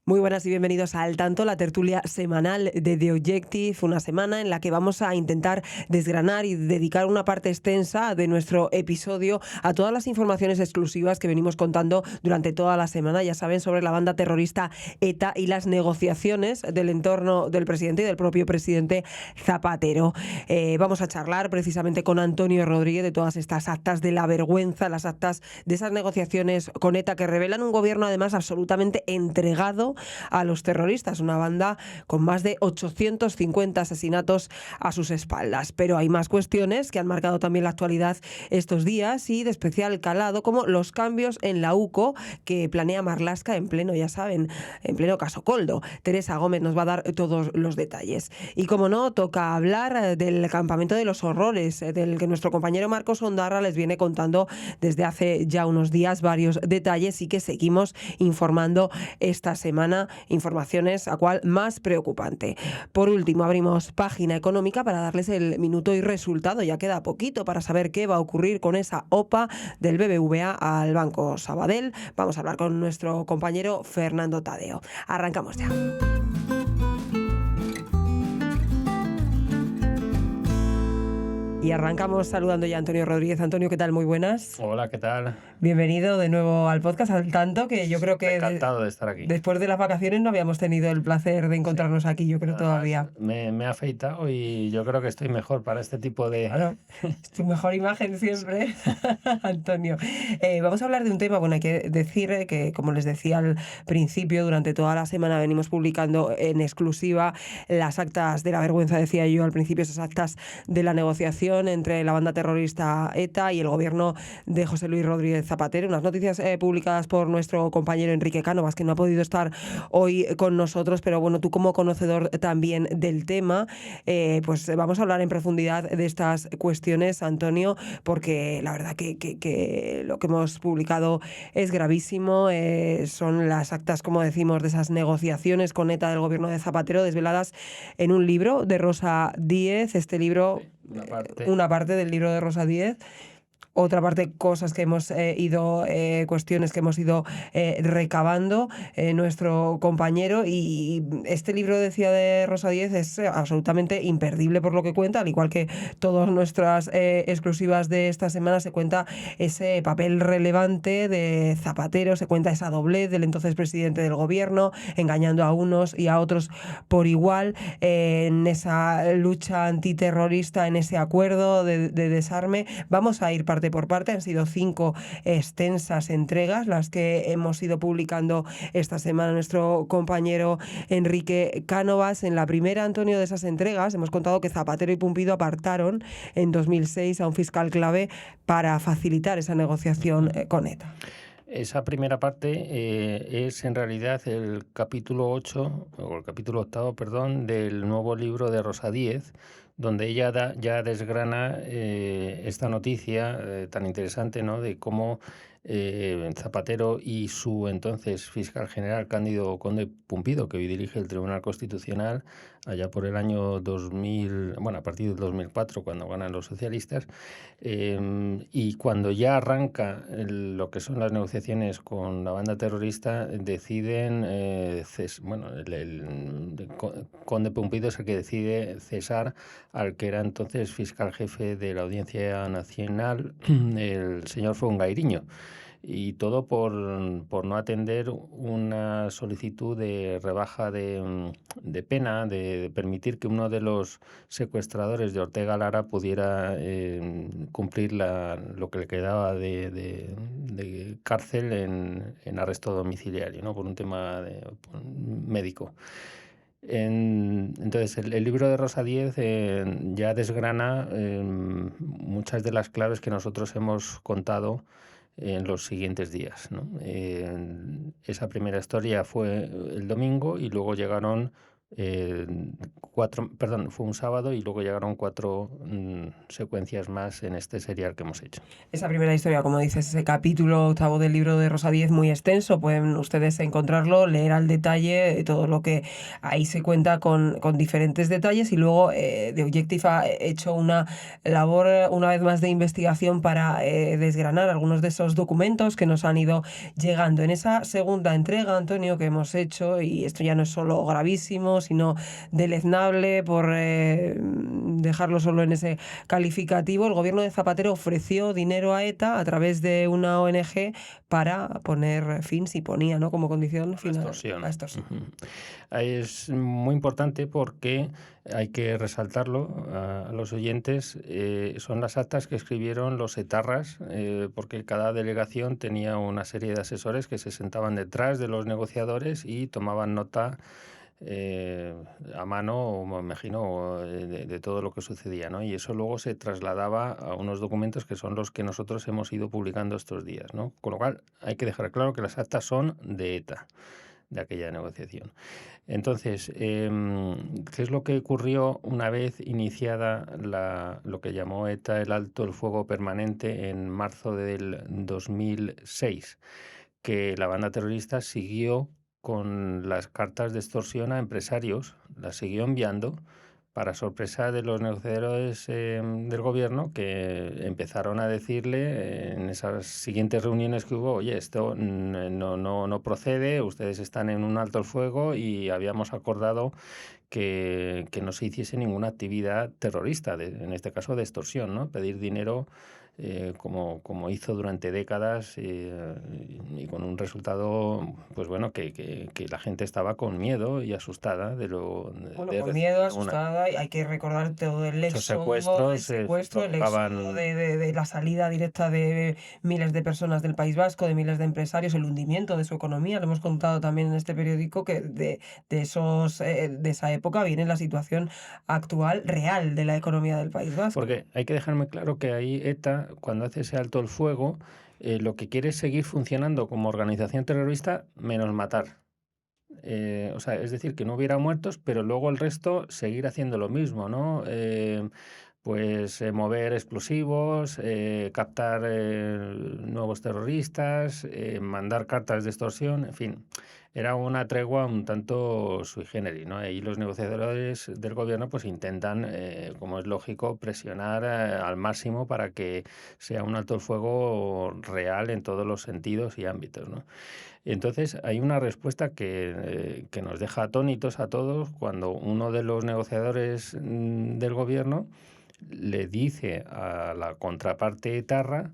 Muy buenas y bienvenidos a Al Tanto, la tertulia semanal de The Objective, una semana en la que vamos a intentar desgranar y dedicar una parte extensa de nuestro episodio a todas las informaciones exclusivas que venimos contando durante toda la semana, ya saben, sobre la banda terrorista ETA y las negociaciones del entorno del presidente y del propio presidente Zapatero. Vamos a charlar precisamente con Antonio Rodríguez de todas estas actas de la vergüenza, las actas de esas negociaciones con ETA que revelan un gobierno además absolutamente entregado a los terroristas, una banda con más de 850 asesinatos a sus espaldas. Pero hay más cuestiones que han marcado también la actualidad estos días y de especial calado, como los cambios en la UCO que planea Marlaska en pleno, ya saben, en pleno caso Coldo. Teresa Gómez nos va a dar todos los detalles. Y como no, toca hablar del campamento de los horrores, del que nuestro compañero Marcos Ondarra les viene contando desde hace ya unos días varios detalles y que seguimos informando esta semana. Informaciones a cual más preocupante. Por último, abrimos página económica para darles el minuto y resultado. Ya queda poquito para saber qué va a ocurrir con esa OPA del BBVA al Banco Sabadell. Vamos a hablar con nuestro compañero Fernando Tadeo. Arrancamos ya. Y arrancamos saludando ya a Antonio Rodríguez. Antonio, ¿qué tal? Muy buenas. Hola, ¿qué tal? Bienvenido de nuevo al podcast Al Tanto, que yo creo que Encantado de estar aquí. Después de las vacaciones no habíamos tenido el placer de encontrarnos aquí, yo creo. Además, todavía. Me he afeitado y yo creo que estoy mejor para este tipo de... Claro, es tu mejor imagen siempre, Antonio. Vamos a hablar de un tema, bueno, hay que decir que, como les decía al principio, durante toda la semana venimos publicando en exclusiva las actas de la vergüenza, decía yo al principio, esas actas de la negociación entre la banda terrorista ETA y el gobierno de José Luis Rodríguez Zapatero. Unas noticias publicadas por nuestro compañero Enrique Cánovas, que no ha podido estar hoy con nosotros, pero bueno, tú como conocedor también del tema, pues vamos a hablar en profundidad de estas cuestiones, Antonio, porque la verdad que lo que hemos publicado es gravísimo. Son las actas, como decimos, de esas negociaciones con ETA del gobierno de Zapatero, desveladas en un libro de Rosa Díez. Este libro, una parte del libro de Rosa Díez. Otra parte, cosas que hemos cuestiones que hemos ido recabando nuestro compañero. Y este libro, decía, de Rosa Díez, es absolutamente imperdible por lo que cuenta, al igual que todas nuestras exclusivas de esta semana. Se cuenta ese papel relevante de Zapatero, se cuenta esa doblez del entonces presidente del gobierno, engañando a unos y a otros por igual, en esa lucha antiterrorista, en ese acuerdo de desarme. Vamos a ir parte por parte. Han sido 5 extensas entregas las que hemos ido publicando esta semana nuestro compañero Enrique Cánovas. En la primera, Antonio, de esas entregas hemos contado que Zapatero y Pumpido apartaron en 2006 a un fiscal clave para facilitar esa negociación con ETA. Esa primera parte es en realidad el capítulo 8, o el capítulo 8, perdón, del nuevo libro de Rosa Díez, donde ella ya desgrana esta noticia tan interesante, ¿no?, de cómo Zapatero y su entonces fiscal general Cándido Conde Pumpido, que hoy dirige el Tribunal Constitucional, allá por el año 2000, bueno, a partir del 2004, cuando ganan los socialistas, y cuando ya arranca lo que son las negociaciones con la banda terrorista, deciden, el Conde Pumpido es el que decide cesar al que era entonces fiscal jefe de la Audiencia Nacional, el señor Fongairiño. Y todo por no atender una solicitud de rebaja de pena, de permitir que uno de los secuestradores de Ortega Lara pudiera cumplir lo que le quedaba de cárcel en arresto domiciliario, ¿no?, por un tema médico. Entonces, el libro de Rosa Díez ya desgrana muchas de las claves que nosotros hemos contado en los siguientes días, ¿no? Esa primera historia fue el domingo y luego llegaron eh, cuatro, perdón, fue un sábado y luego llegaron cuatro secuencias más en este serial que hemos hecho. Esa primera historia, como dices, ese capítulo octavo del libro de Rosa Díez, muy extenso, pueden ustedes encontrarlo, leer al detalle todo lo que ahí se cuenta con diferentes detalles, y luego The Objective ha hecho una labor una vez más de investigación para desgranar algunos de esos documentos que nos han ido llegando. En esa segunda entrega, Antonio, que hemos hecho, y esto ya no es solo gravísimo, sino deleznable por dejarlo solo en ese calificativo, el gobierno de Zapatero ofreció dinero a ETA a través de una ONG para poner fin, si ponía, ¿no?, como condición La final a extorsión. extorsión. Ujú. Ahí es muy importante porque hay que resaltarlo a los oyentes. Son las actas que escribieron los etarras, porque cada delegación tenía una serie de asesores que se sentaban detrás de los negociadores y tomaban nota eh, a mano, me imagino, de todo lo que sucedía, ¿no? Y eso luego se trasladaba a unos documentos que son los que nosotros hemos ido publicando estos días, ¿no? Con lo cual hay que dejar claro que las actas son de ETA, de aquella negociación. Entonces, ¿qué es lo que ocurrió una vez iniciada lo que llamó ETA el alto el fuego permanente en marzo del 2006? Que la banda terrorista siguió con las cartas de extorsión a empresarios, las siguió enviando para sorpresa de los negociadores del gobierno, que empezaron a decirle en esas siguientes reuniones que hubo: oye, esto no procede, ustedes están en un alto el fuego y habíamos acordado que no se hiciese ninguna actividad terrorista, en este caso de extorsión, ¿no? Pedir dinero como hizo durante décadas, y con un resultado, pues bueno, que la gente estaba con miedo y asustada Bueno, de con miedo, recibir asustada, y hay que recordar todo muchos el secuestros, se secuestro, el éxodo provocaban. de la salida directa de miles de personas del País Vasco, de miles de empresarios, el hundimiento de su economía. Lo hemos contado también en este periódico, que de esa época viene la situación actual real de la economía del País Vasco. Porque hay que dejarme claro que ahí ETA, cuando hace ese alto el fuego, lo que quiere es seguir funcionando como organización terrorista menos matar. O sea, es decir, que no hubiera muertos, pero luego el resto seguir haciendo lo mismo, ¿no? Pues mover explosivos, captar nuevos terroristas, mandar cartas de extorsión, en fin. Era una tregua un tanto sui generis, ¿no? Y los negociadores del gobierno pues intentan, como es lógico, presionar al máximo para que sea un alto el fuego real en todos los sentidos y ámbitos, ¿no? Entonces, hay una respuesta que nos deja atónitos a todos cuando uno de los negociadores del gobierno le dice a la contraparte etarra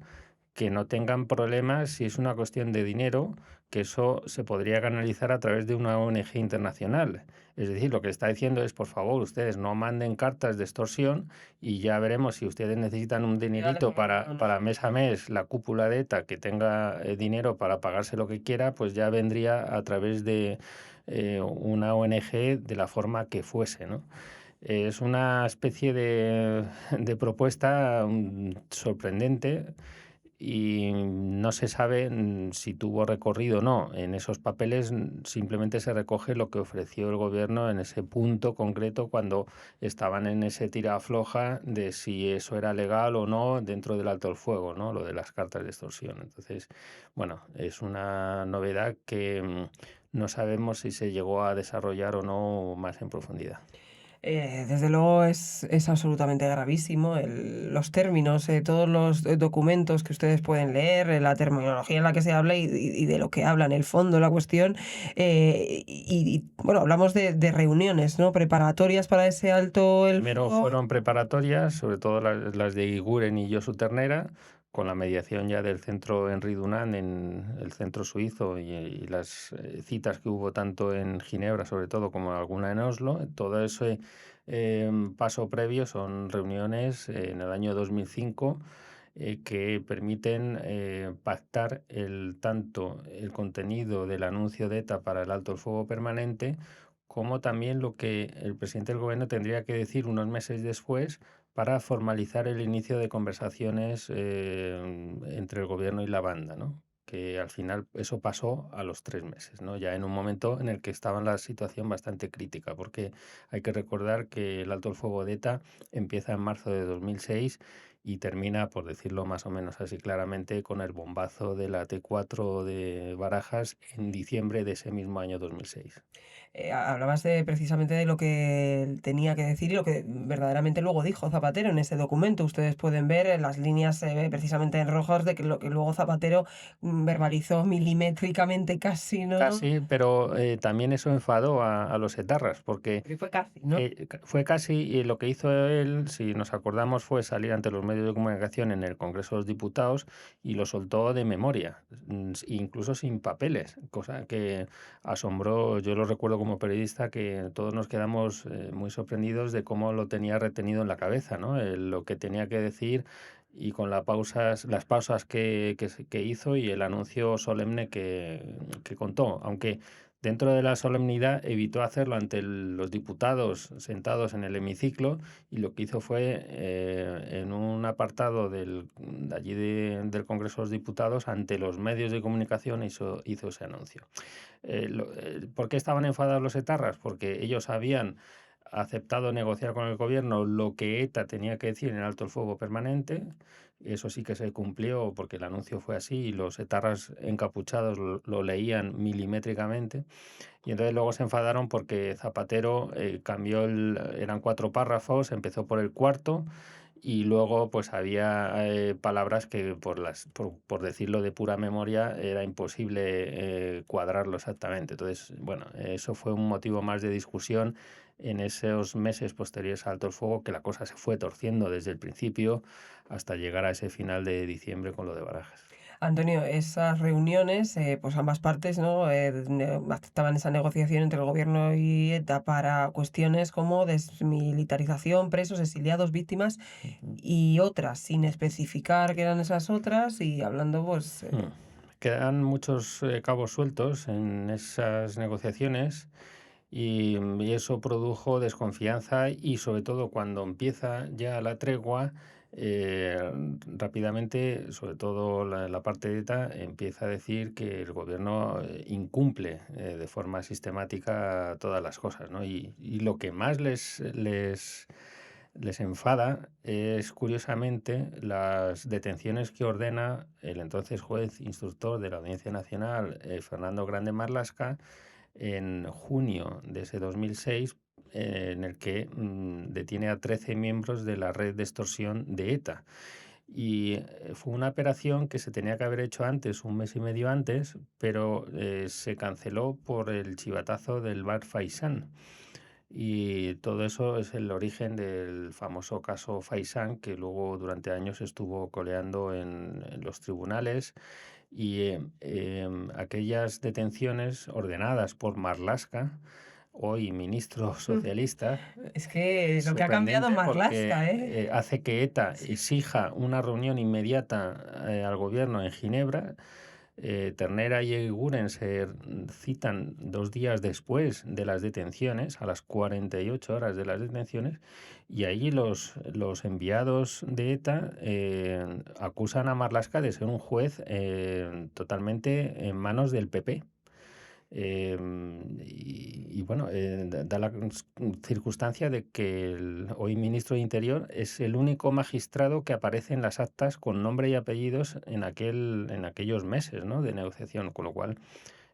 que no tengan problemas si es una cuestión de dinero, que eso se podría canalizar a través de una ONG internacional. Es decir, lo que está diciendo es: por favor, ustedes no manden cartas de extorsión y ya veremos si ustedes necesitan un Legales dinerito no para son. mes a mes, la cúpula de ETA que tenga dinero para pagarse lo que quiera, pues ya vendría a través de una ONG de la forma que fuese, ¿no? Es una especie de propuesta sorprendente, y no se sabe si tuvo recorrido o no. En esos papeles simplemente se recoge lo que ofreció el gobierno en ese punto concreto cuando estaban en ese tira afloja de si eso era legal o no dentro del alto el fuego, ¿no? Lo de las cartas de extorsión. Entonces, bueno, es una novedad que no sabemos si se llegó a desarrollar o no más en profundidad. Desde luego es absolutamente gravísimo los términos, todos los documentos que ustedes pueden leer, la terminología en la que se habla y de lo que hablan, el fondo de la cuestión. Bueno, hablamos de reuniones, ¿no?, preparatorias para ese alto el Primero fuego. fueron preparatorias, sobre todo las de Iguren y Josu Ternera, con la mediación ya del centro Henri Dunant en el centro suizo, y las citas que hubo tanto en Ginebra, sobre todo, como alguna en Oslo. Todo ese paso previo son reuniones en el año 2005, que permiten pactar tanto el contenido del anuncio de ETA para el alto el fuego permanente, como también lo que el presidente del gobierno tendría que decir unos meses después para formalizar el inicio de conversaciones entre el gobierno y la banda, ¿no? que al final eso pasó a los 3 meses, ¿no? Ya en un momento en el que estaba la situación bastante crítica, porque hay que recordar que el alto el fuego de ETA empieza en marzo de 2006 y termina, por decirlo más o menos así claramente, con el bombazo de la T4 de Barajas en diciembre de ese mismo año 2006. Hablabas precisamente de lo que él tenía que decir y lo que verdaderamente luego dijo Zapatero en ese documento. Ustedes pueden ver las líneas precisamente en rojos de que lo que luego Zapatero verbalizó milimétricamente casi, ¿no? Casi, pero también eso enfadó a los etarras, porque Porque fue casi, ¿no? fue casi, y lo que hizo él, si nos acordamos, fue salir ante los medios de comunicación en el Congreso de los Diputados y lo soltó de memoria, incluso sin papeles, cosa que asombró, yo lo recuerdo como periodista, que todos nos quedamos muy sorprendidos de cómo lo tenía retenido en la cabeza, ¿no? Lo que tenía que decir y con las pausas que hizo y el anuncio solemne que contó, aunque dentro de la solemnidad evitó hacerlo ante los diputados sentados en el hemiciclo y lo que hizo fue en un apartado de allí del Congreso de los Diputados ante los medios de comunicación hizo ese anuncio. ¿Por qué estaban enfadados los etarras? Porque ellos habían aceptado negociar con el gobierno lo que ETA tenía que decir en el alto el fuego permanente. Eso sí que se cumplió porque el anuncio fue así y los etarras encapuchados lo leían milimétricamente. Y entonces luego se enfadaron porque Zapatero cambió eran 4 párrafos, empezó por el cuarto y luego pues había palabras que por decirlo de pura memoria era imposible cuadrarlo exactamente. Entonces, bueno, eso fue un motivo más de discusión en esos meses posteriores al alto el fuego, que la cosa se fue torciendo desde el principio hasta llegar a ese final de diciembre con lo de Barajas. Antonio, esas reuniones, pues ambas partes, ¿no? Aceptaban esa negociación entre el gobierno y ETA para cuestiones como desmilitarización, presos, exiliados, víctimas Ujú. y otras, sin especificar qué eran esas otras y hablando, pues, Quedan muchos cabos sueltos en esas negociaciones y eso produjo desconfianza y sobre todo cuando empieza ya la tregua, eh, rápidamente, sobre todo la parte de ETA, empieza a decir que el gobierno incumple de forma sistemática todas las cosas, ¿no? Y lo que más les enfada es, curiosamente, las detenciones que ordena el entonces juez instructor de la Audiencia Nacional, Fernando Grande Marlasca, en junio de ese 2006, en el que detiene a 13 miembros de la red de extorsión de ETA. Y fue una operación que se tenía que haber hecho antes, un mes y medio antes, pero se canceló por el chivatazo del bar Faisán. Y todo eso es el origen del famoso caso Faisán, que luego durante años estuvo coleando en los tribunales y aquellas detenciones ordenadas por Marlaska, hoy ministro socialista, es que lo que ha cambiado sorprendente Marlaska, porque ¿eh? hace que ETA Sí. exija una reunión inmediata al gobierno en Ginebra. Ternera y Eguiguren se citan 2 días después de las detenciones, a las 48 horas de las detenciones, y allí los enviados de ETA acusan a Marlaska de ser un juez totalmente en manos del PP. Y bueno, da la circunstancia de que el hoy ministro de Interior es el único magistrado que aparece en las actas con nombre y apellidos en aquellos meses, ¿no?, de negociación, con lo cual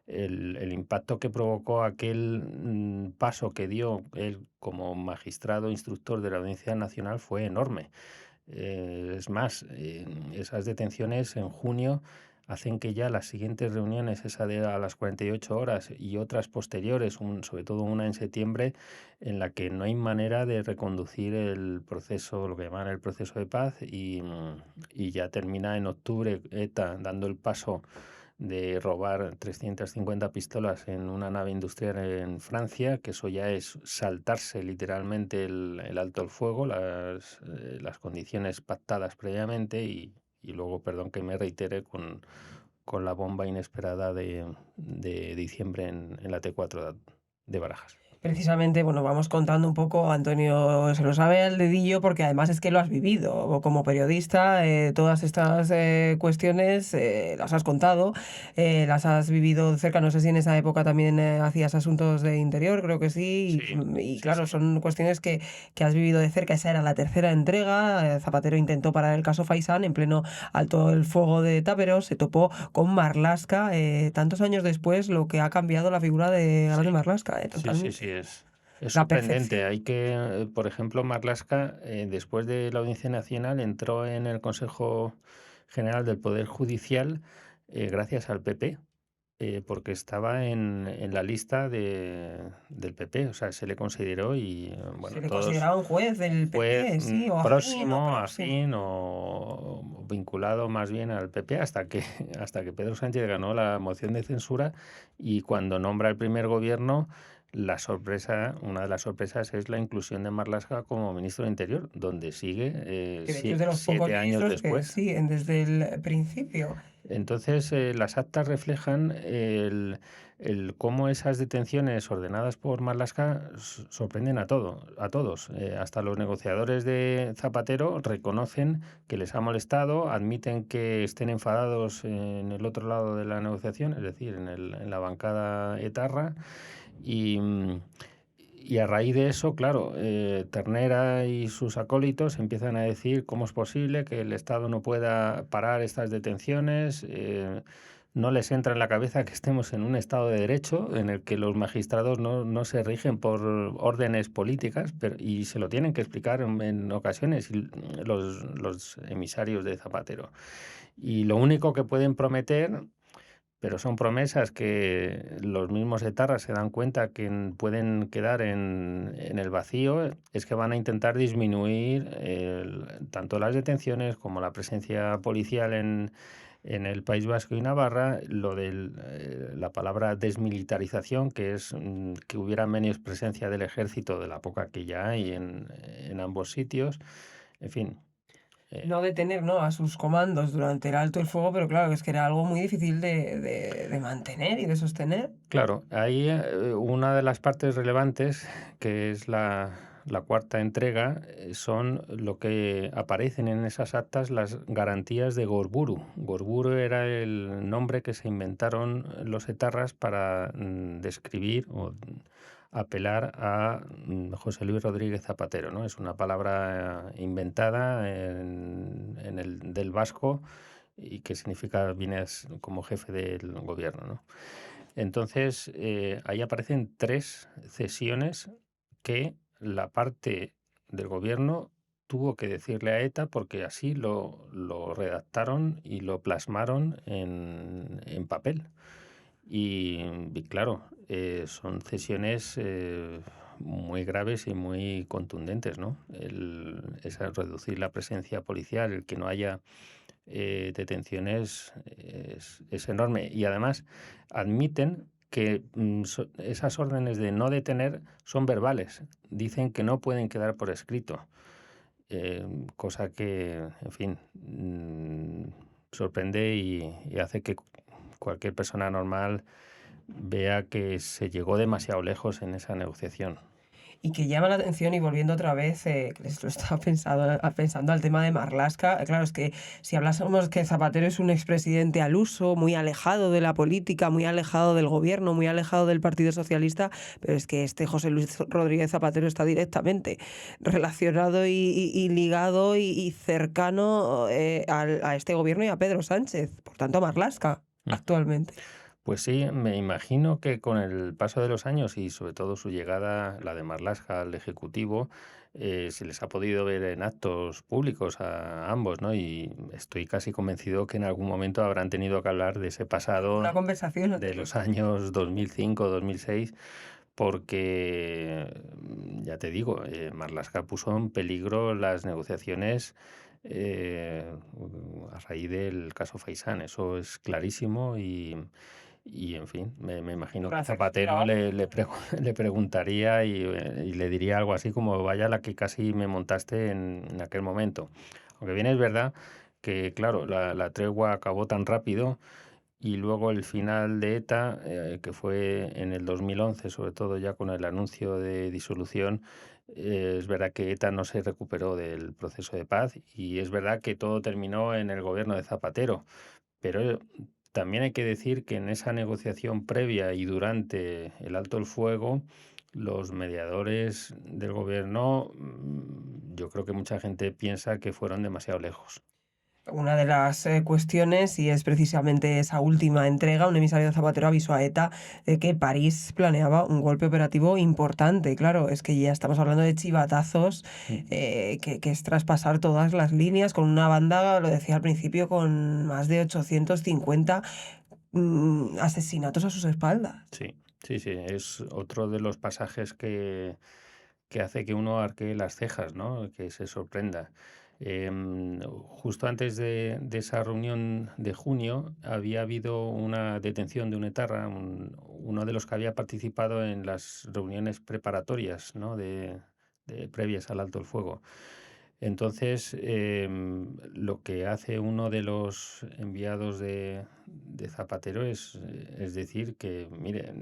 el impacto que provocó aquel paso que dio él como magistrado instructor de la Audiencia Nacional fue enorme. Es más, esas detenciones en junio hacen que ya las siguientes reuniones, esa de a las 48 horas y otras posteriores, sobre todo una en septiembre, en la que no hay manera de reconducir el proceso, lo que llaman el proceso de paz, y ya termina en octubre ETA dando el paso de robar 350 pistolas en una nave industrial en Francia, que eso ya es saltarse literalmente el alto el fuego, las condiciones pactadas previamente y luego, perdón que me reitere, con la bomba inesperada de diciembre en la T4 de Barajas. Precisamente, bueno, vamos contando un poco, Antonio se lo sabe al dedillo porque además es que lo has vivido. O como periodista, todas estas cuestiones las has contado, las has vivido de cerca. No sé si en esa época también hacías asuntos de interior, creo que sí. Sí, Y sí, claro, sí. son cuestiones que has vivido de cerca. Esa era la tercera entrega. Zapatero intentó parar el caso Faisán en pleno alto el fuego de Etá, pero se topó con Marlaska. Tantos años después, lo que ha cambiado la figura de Grande Sí, Marlaska, sí, sí, totalmente. sí, es La sorprendente. percepción. Hay que, por ejemplo, Marlaska, después de la Audiencia Nacional, entró en el Consejo General del Poder Judicial gracias al PP, porque estaba en la lista del PP, o sea, se le consideró y, Se bueno, le todos consideraba un juez del juez PP, sí, o afín o próximo, próximo. afín o vinculado más bien al PP hasta que, hasta que Pedro Sánchez ganó la moción de censura y cuando nombra el primer gobierno, la sorpresa, una de las sorpresas es la inclusión de Marlaska como ministro de Interior, donde sigue Que de hecho es de los pocos 7 años ministros que después. siguen desde el principio. Entonces, las actas reflejan el cómo esas detenciones ordenadas por Marlaska sorprenden a todos. Hasta los negociadores de Zapatero reconocen que les ha molestado, admiten que estén enfadados en el otro lado de la negociación, es decir, en la bancada etarra, y, y a raíz de eso, claro, Ternera y sus acólitos empiezan a decir cómo es posible que el Estado no pueda parar estas detenciones. No les entra en la cabeza que estemos en un Estado de Derecho en el que los magistrados no se rigen por órdenes políticas y se lo tienen que explicar en ocasiones los emisarios de Zapatero. Y lo único que pueden prometer, pero son promesas que los mismos etarras se dan cuenta que pueden quedar en el vacío, es que van a intentar disminuir tanto las detenciones como la presencia policial en el País Vasco y Navarra, lo de la palabra desmilitarización, que es que hubiera menos presencia del ejército de la poca que ya hay en ambos sitios, en fin. eh, No detener, ¿no?, a sus comandos durante el alto el fuego, pero claro, es que era algo muy difícil de mantener y de sostener. Claro, ahí una de las partes relevantes, que es la cuarta entrega, son lo que aparecen en esas actas las garantías de Gorburu. Gorburu era el nombre que se inventaron los etarras para describir o apelar a José Luis Rodríguez Zapatero, ¿no? Es una palabra inventada del vasco y que significa vienes como jefe del gobierno, ¿no? Entonces, ahí aparecen 3 cesiones que la parte del gobierno tuvo que decirle a ETA porque así lo redactaron y lo plasmaron en papel. Y claro, son cesiones muy graves y muy contundentes, ¿no? Esa reducir la presencia policial, el que no haya detenciones es enorme. Y además admiten que esas órdenes de no detener son verbales. Dicen que no pueden quedar por escrito. Cosa que, en fin, sorprende y hace que cualquier persona normal vea que se llegó demasiado lejos en esa negociación. Y que llama la atención, y volviendo otra vez, que les lo estaba pensando al tema de Marlaska, claro, es que si hablásemos que Zapatero es un expresidente al uso, muy alejado de la política, muy alejado del gobierno, muy alejado del Partido Socialista, pero es que este José Luis Rodríguez Zapatero está directamente relacionado y ligado y cercano a este gobierno y a Pedro Sánchez, por tanto a Marlaska, Mm. actualmente. Pues sí, me imagino que con el paso de los años y sobre todo su llegada, la de Marlaska al Ejecutivo, se les ha podido ver en actos públicos a ambos, ¿no? Y estoy casi convencido que en algún momento habrán tenido que hablar de ese Una pasado conversación de anterior. los años 2005, 2006, porque, ya te digo, Marlaska puso en peligro las negociaciones eh, a raíz del caso Faisán. Eso es clarísimo y en fin, me imagino que Hacerse Zapatero trabajo. le preguntaría y le diría algo así como, vaya la que casi me montaste en aquel momento. Aunque bien es verdad que, claro, la tregua acabó tan rápido y luego el final de ETA, que fue en el 2011, sobre todo ya con el anuncio de disolución. Es verdad que ETA no se recuperó del proceso de paz y es verdad que todo terminó en el gobierno de Zapatero, pero también hay que decir que en esa negociación previa y durante el alto el fuego, los mediadores del gobierno, yo creo que mucha gente piensa que fueron demasiado lejos. Una de las cuestiones, y es precisamente esa última entrega, un emisario de Zapatero avisó a ETA de que París planeaba un golpe operativo importante. Claro, es que ya estamos hablando de chivatazos, Mm. que es traspasar todas las líneas con una banda, lo decía al principio, con más de 850 asesinatos a sus espaldas. Sí, sí, sí, es otro de los pasajes que hace que uno arquee las cejas, ¿no? Que se sorprenda. Justo antes de esa reunión de junio había habido una detención de un etarra, uno de los que había participado en las reuniones preparatorias, ¿no? de previas al alto el fuego. Entonces, lo que hace uno de los enviados de Zapatero es decir que, mire,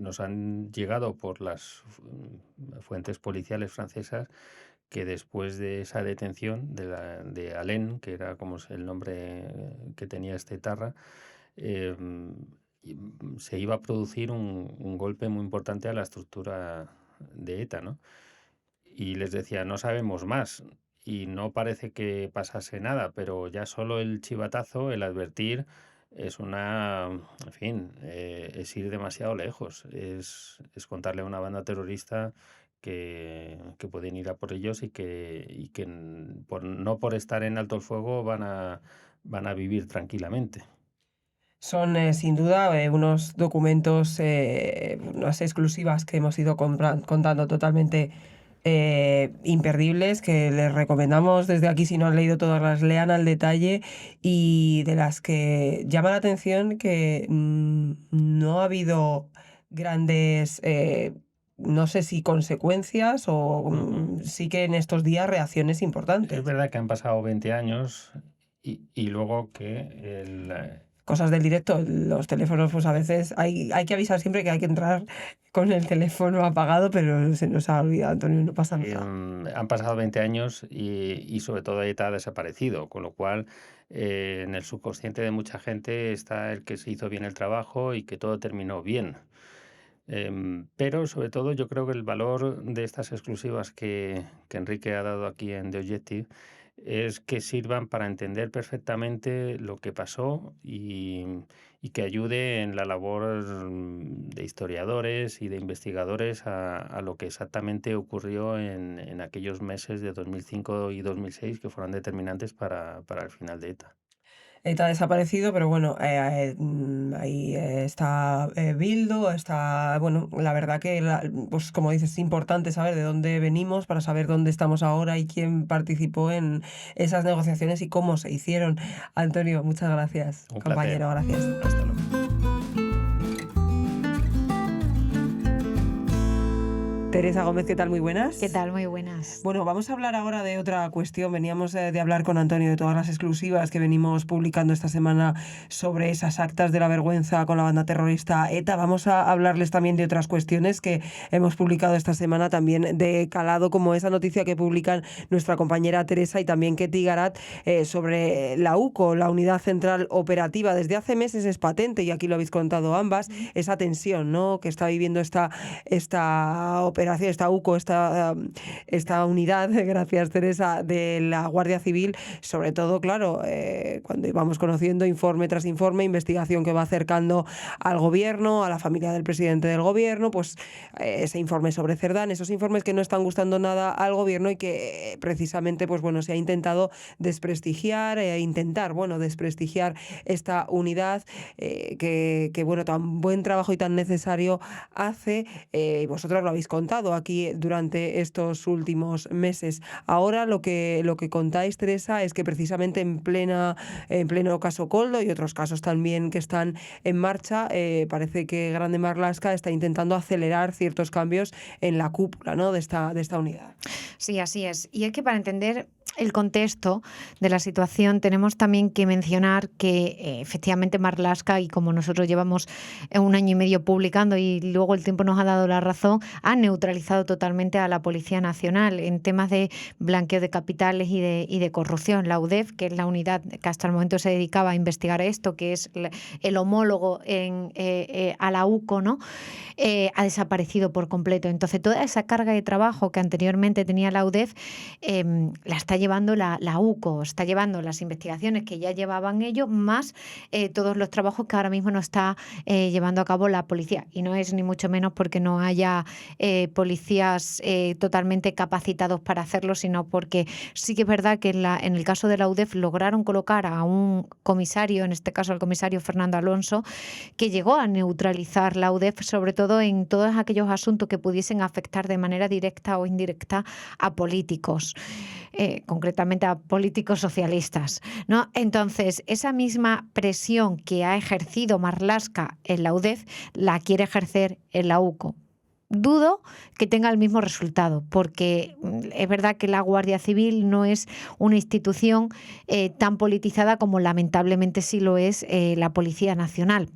nos han llegado por las fuentes policiales francesas que después de esa detención de Alain, que era como es el nombre que tenía este etarra, se iba a producir un golpe muy importante a la estructura de ETA, ¿no? Y les decía, no sabemos más. Y no parece que pasase nada, pero ya solo el chivatazo, el advertir, es en fin, es ir demasiado lejos. Es contarle a una banda terrorista que pueden ir a por ellos y que no por estar en alto el fuego van a vivir tranquilamente. Son sin duda unos documentos, unas exclusivas que hemos ido contando totalmente imperdibles, que les recomendamos desde aquí, si no han leído todas, las lean al detalle, y de las que llama la atención que no ha habido grandes, no sé si consecuencias o sí que en estos días reacciones Es importantes. verdad que han pasado 20 años y luego que Cosas del directo, los teléfonos, pues a veces hay que avisar siempre que hay que entrar con el teléfono apagado, pero se nos ha olvidado, Antonio, no pasa nada. Han pasado 20 años y sobre todo ETA ha desaparecido, con lo cual en el subconsciente de mucha gente está el que se hizo bien el trabajo y que todo terminó bien. Pero sobre todo yo creo que el valor de estas exclusivas que Enrique ha dado aquí en The Objective es que sirvan para entender perfectamente lo que pasó y que ayude en la labor de historiadores y de investigadores a lo que exactamente ocurrió en aquellos meses de 2005 y 2006 que fueron determinantes para el final de ETA. ETA ha desaparecido, pero bueno, ahí está Bildu, está, bueno, la verdad que, pues como dices, es importante saber de dónde venimos para saber dónde estamos ahora y quién participó en esas negociaciones y cómo se hicieron. Antonio, muchas gracias, Un placer. compañero, gracias. Hasta luego. Teresa Gómez, ¿qué tal? Muy buenas. ¿Qué tal? Muy buenas. Bueno, vamos a hablar ahora de otra cuestión. Veníamos de hablar con Antonio de todas las exclusivas que venimos publicando esta semana sobre esas actas de la vergüenza con la banda terrorista ETA. Vamos a hablarles también de otras cuestiones que hemos publicado esta semana también de calado, como esa noticia que publican nuestra compañera Teresa y también Ketty Garat sobre la UCO, la Unidad Central Operativa. Desde hace meses es patente, y aquí lo habéis contado ambas, esa tensión, ¿no?, que está viviendo esta operación, esta UCO, esta unidad, gracias Teresa, de la Guardia Civil, sobre todo, claro, cuando íbamos conociendo informe tras informe, investigación que va acercando al gobierno, a la familia del presidente del gobierno, pues ese informe sobre Cerdán, esos informes que no están gustando nada al gobierno y que precisamente, pues bueno, se ha intentado desprestigiar, desprestigiar esta unidad que bueno, tan buen trabajo y tan necesario hace, y vosotros lo habéis contado contado aquí durante estos últimos meses. Ahora lo que contáis, Teresa, es que precisamente en pleno caso Koldo y otros casos también que están en marcha, parece que Grande Marlaska está intentando acelerar ciertos cambios en la cúpula, ¿no?, de esta unidad. Sí, así es. Y es que para entender el contexto de la situación tenemos también que mencionar que efectivamente Marlaska, y como nosotros llevamos 1 año y medio publicando y luego el tiempo nos ha dado la razón, ha neutralizado totalmente a la Policía Nacional en temas de blanqueo de capitales y de corrupción. La UDEF, que es la unidad que hasta el momento se dedicaba a investigar esto, que es el homólogo a la UCO, ¿no?, ha desaparecido por completo. Entonces, toda esa carga de trabajo que anteriormente tenía la UDEF la está llevando la UCO, está llevando las investigaciones que ya llevaban ellos, más todos los trabajos que ahora mismo no está llevando a cabo la policía. Y no es ni mucho menos porque no haya policías totalmente capacitados para hacerlo, sino porque sí que es verdad que en el caso de la UDEF lograron colocar a un comisario, en este caso al comisario Fernando Alonso, que llegó a neutralizar la UDEF, sobre todo en todos aquellos asuntos que pudiesen afectar de manera directa o indirecta a políticos, concretamente a políticos socialistas, ¿no? Entonces, esa misma presión que ha ejercido Marlaska en la UDEF la quiere ejercer en la UCO. Dudo que tenga el mismo resultado, porque es verdad que la Guardia Civil no es una institución tan politizada como lamentablemente sí lo es la Policía Nacional.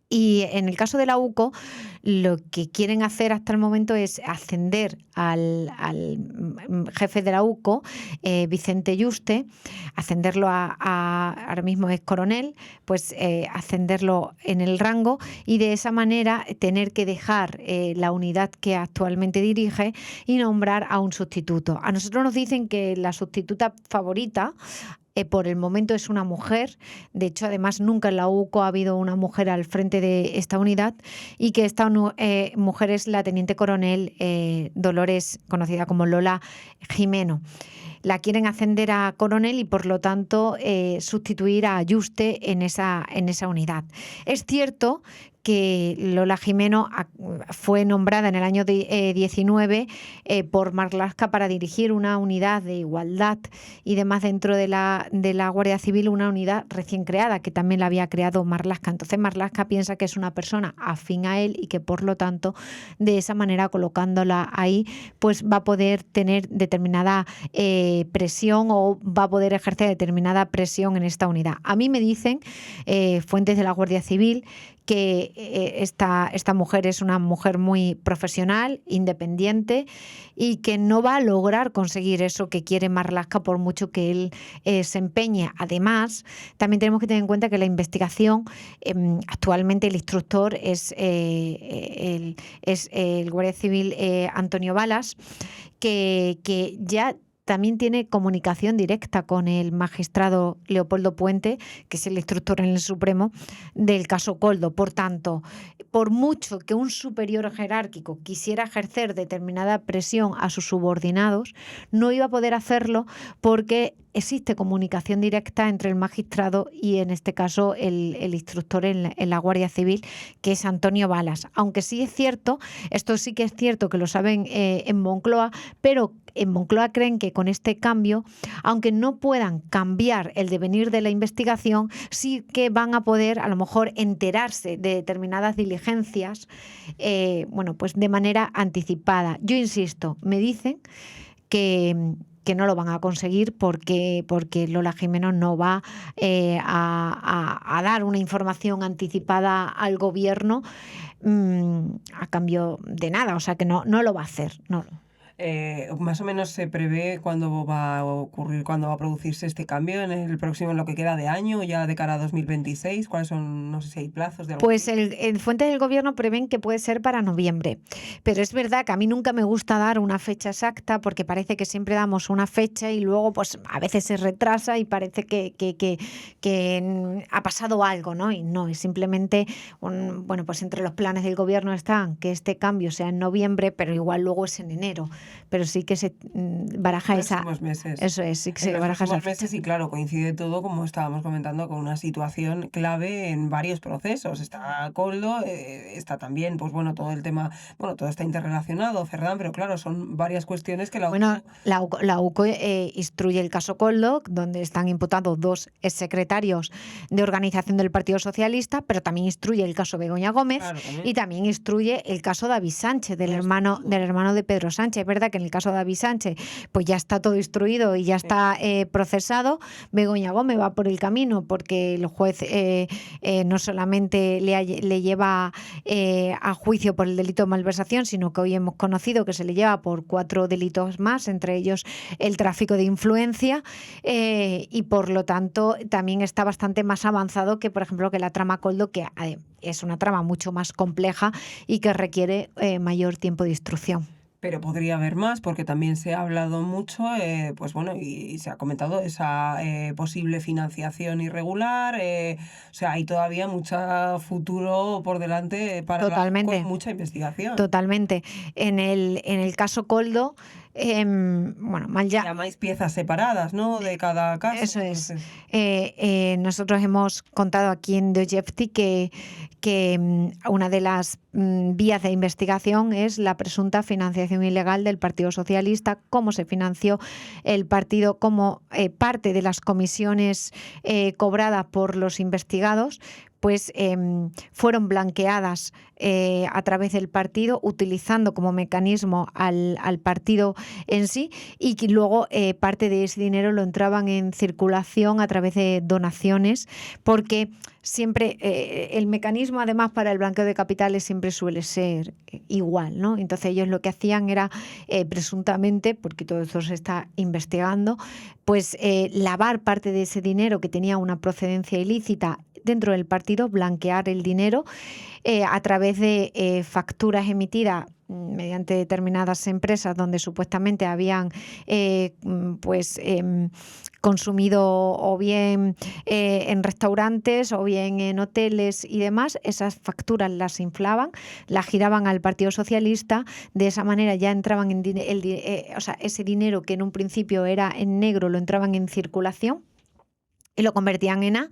Y en el caso de la UCO, lo que quieren hacer hasta el momento es ascender al jefe de la UCO, Vicente Yuste, ascenderlo ahora mismo es coronel, pues ascenderlo en el rango y de esa manera tener que dejar la unidad que actualmente dirige y nombrar a un sustituto. A nosotros nos dicen que la sustituta favorita por el momento es una mujer. De hecho, además, nunca en la UCO ha habido una mujer al frente de esta unidad, y que esta mujer es la teniente coronel Dolores, conocida como Lola Jimeno. La quieren ascender a coronel y, por lo tanto, sustituir a Yuste en esa unidad. Es cierto que Lola Jimeno fue nombrada en el año 19 por Marlaska para dirigir una unidad de igualdad y demás dentro de la Guardia Civil, una unidad recién creada que también la había creado Marlaska. Entonces Marlaska piensa que es una persona afín a él y que, por lo tanto, de esa manera, colocándola ahí, pues va a poder tener determinada presión, o va a poder ejercer determinada presión en esta unidad. A mí me dicen fuentes de la Guardia Civil que esta mujer es una mujer muy profesional, independiente, y que no va a lograr conseguir eso que quiere Marlaska por mucho que él se empeñe. Además, también tenemos que tener en cuenta que la investigación, actualmente el instructor es el Guardia Civil Antonio Balas, que ya también tiene comunicación directa con el magistrado Leopoldo Puente, que es el instructor en el Supremo del caso Koldo. Por tanto, por mucho que un superior jerárquico quisiera ejercer determinada presión a sus subordinados, no iba a poder hacerlo porque existe comunicación directa entre el magistrado y, en este caso, el instructor en la Guardia Civil, que es Antonio Balas. Aunque sí es cierto, esto sí que es cierto que lo saben en Moncloa, pero en Moncloa creen que con este cambio, aunque no puedan cambiar el devenir de la investigación, sí que van a poder a lo mejor enterarse de determinadas diligencias, pues de manera anticipada. Yo insisto, me dicen que no lo van a conseguir porque Lola Jimeno no va a dar una información anticipada al gobierno a cambio de nada, o sea que no lo va a hacer, no. Más o menos se prevé cuándo va a ocurrir, cuándo va a producirse este cambio en el próximo, en lo que queda de año, ya de cara a 2026. ¿Cuáles son? No sé si hay plazos de algo. Pues el fuentes del gobierno prevén que puede ser para noviembre, pero es verdad que a mí nunca me gusta dar una fecha exacta porque parece que siempre damos una fecha y luego pues a veces se retrasa y parece que ha pasado algo, ¿no? Y no, es simplemente pues entre los planes del gobierno están que este cambio sea en noviembre, pero igual luego es en enero. pero sí que se baraja esa... meses. Eso es, sí que se En los baraja esa próximos meses y claro, coincide todo, como estábamos comentando, con una situación clave en varios procesos. Está Koldo, está también, pues bueno, todo el tema, bueno, todo está interrelacionado, Ferran, pero claro, son varias cuestiones que la Bueno, la UCO instruye el caso Koldo, donde están imputados 2 exsecretarios de organización del Partido Socialista, pero también instruye el caso Begoña Gómez, claro, y también instruye el caso David Sánchez, del Eso, hermano de Pedro Sánchez. Es verdad que en el caso de David Sánchez pues ya está todo instruido y ya está procesado. Begoña Gómez va por el camino porque el juez no solamente le lleva a juicio por el delito de malversación, sino que hoy hemos conocido que se le lleva por 4 delitos más, entre ellos el tráfico de influencia, y por lo tanto también está bastante más avanzado que, por ejemplo, que la trama Koldo, que es una trama mucho más compleja y que requiere mayor tiempo de instrucción. Pero podría haber más, porque también se ha hablado mucho, pues bueno, y se ha comentado esa posible financiación irregular. O sea, hay todavía mucho futuro por delante para Totalmente. con mucha investigación. Totalmente. En el caso Koldo, bueno, mal ya. Llamáis piezas separadas, ¿no? De cada caso. Eso es. Entonces, Nosotros hemos contado aquí en Dostoyevsky que una de las vías de investigación es la presunta financiación ilegal del Partido Socialista, cómo se financió el partido, cómo parte de las comisiones cobradas por los investigados pues fueron blanqueadas a través del partido, utilizando como mecanismo al partido en sí, y que luego parte de ese dinero lo entraban en circulación a través de donaciones, porque siempre el mecanismo además para el blanqueo de capitales siempre suele ser igual, ¿no? Entonces ellos lo que hacían era presuntamente, porque todo eso se está investigando, pues lavar parte de ese dinero que tenía una procedencia ilícita dentro del partido, blanquear el dinero a través de facturas emitidas mediante determinadas empresas donde supuestamente habían consumido o bien en restaurantes o bien en hoteles y demás. Esas facturas las inflaban, las giraban al Partido Socialista, de esa manera ya entraban en ese dinero que en un principio era en negro lo entraban en circulación y lo convertían en A,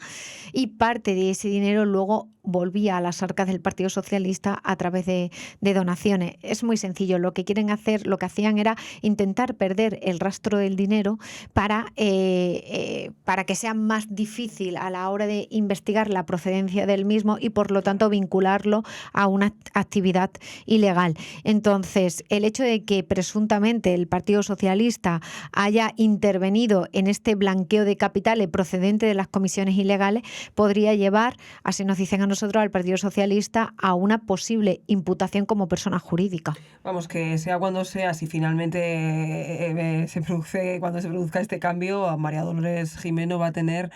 y parte de ese dinero luego volvía a las arcas del Partido Socialista a través de donaciones. Es muy sencillo. Lo que quieren hacer, lo que hacían era intentar perder el rastro del dinero para que sea más difícil a la hora de investigar la procedencia del mismo y por lo tanto vincularlo a una actividad ilegal. Entonces, el hecho de que presuntamente el Partido Socialista haya intervenido en este blanqueo de capitales procedente de las comisiones ilegales podría llevar, así nos dicen a nosotros, al Partido Socialista, a una posible imputación como persona jurídica. Vamos, que sea cuando sea, si finalmente cuando se produzca este cambio, María Dolores Jimeno va a tener